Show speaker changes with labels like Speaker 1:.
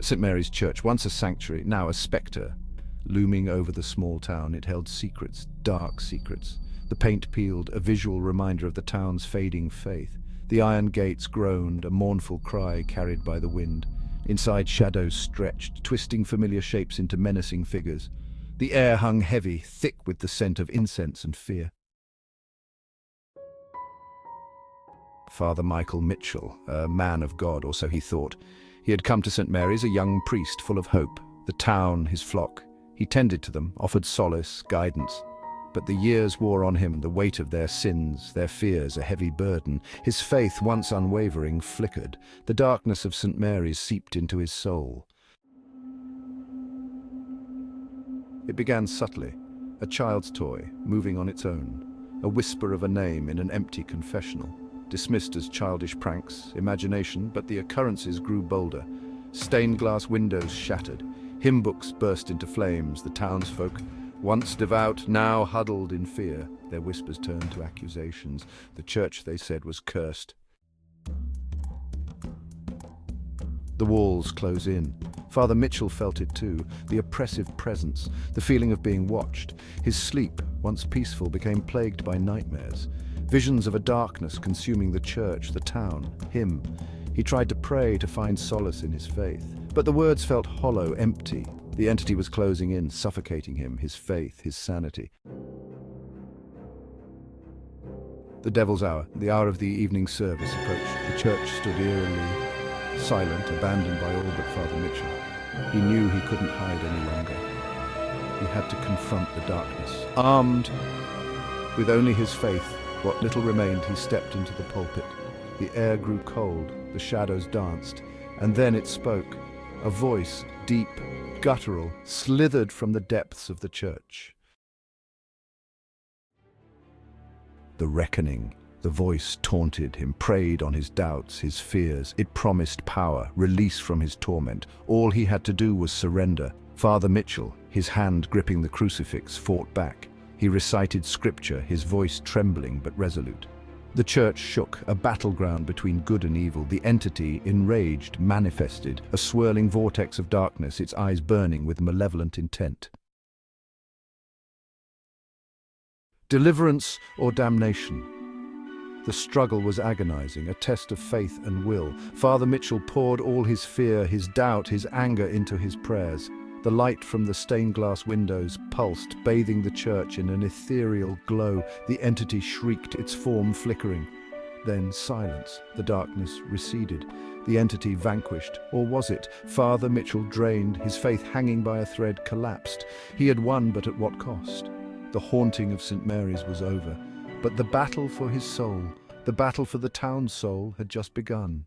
Speaker 1: St. Mary's Church, once a sanctuary, now a spectre. Looming over the small town, it held secrets, dark secrets. The paint peeled, a visual reminder of the town's fading faith. The iron gates groaned, a mournful cry carried by the wind. Inside, shadows stretched, twisting familiar shapes into menacing figures. The air hung heavy, thick with the scent of incense and fear. Father Michael Mitchell, a man of God, or so he thought. He had come to St. Mary's a young priest full of hope. The town, his flock. He tended to them, offered solace, guidance. But the years wore on him, the weight of their sins, their fears, a heavy burden. His faith, once unwavering, flickered. The darkness of St. Mary's seeped into his soul. It began subtly, a child's toy, moving on its own. A whisper of a name in an empty confessional. Dismissed as childish pranks, imagination, but the occurrences grew bolder. Stained glass windows shattered. Hymn books burst into flames. The townsfolk, once devout, now huddled in fear. Their whispers turned to accusations. The church, they said, was cursed. The walls close in. Father Mitchell felt it too, the oppressive presence, the feeling of being watched. His sleep, once peaceful, became plagued by nightmares. Visions of a darkness consuming the church, the town, him. He tried to pray, to find solace in his faith. But the words felt hollow, empty. The entity was closing in, suffocating him, his faith, his sanity. The devil's hour, the hour of the evening service, approached. The church stood eerily silent, abandoned by all but Father Mitchell. He knew he couldn't hide any longer. He had to confront the darkness. Armed with only his faith, what little remained, he stepped into the pulpit. The air grew cold, the shadows danced, and then it spoke. A voice, deep, guttural, slithered from the depths of the church. The reckoning. The voice taunted him, preyed on his doubts, his fears. It promised power, release from his torment. All he had to do was surrender. Father Mitchell, his hand gripping the crucifix, fought back. He recited scripture, his voice trembling but resolute. The church shook, a battleground between good and evil. The entity, enraged, manifested, a swirling vortex of darkness, its eyes burning with malevolent intent. Deliverance or damnation? The struggle was agonizing, a test of faith and will. Father Mitchell poured all his fear, his doubt, his anger into his prayers. The light from the stained glass windows pulsed, bathing the church in an ethereal glow. The entity shrieked, its form flickering. Then silence. The darkness receded. The entity vanquished. Or was it? Father Mitchell, drained, his faith hanging by a thread, collapsed. He had won, but at what cost? The haunting of St. Mary's was over. But the battle for his soul, the battle for the town's soul, had just begun.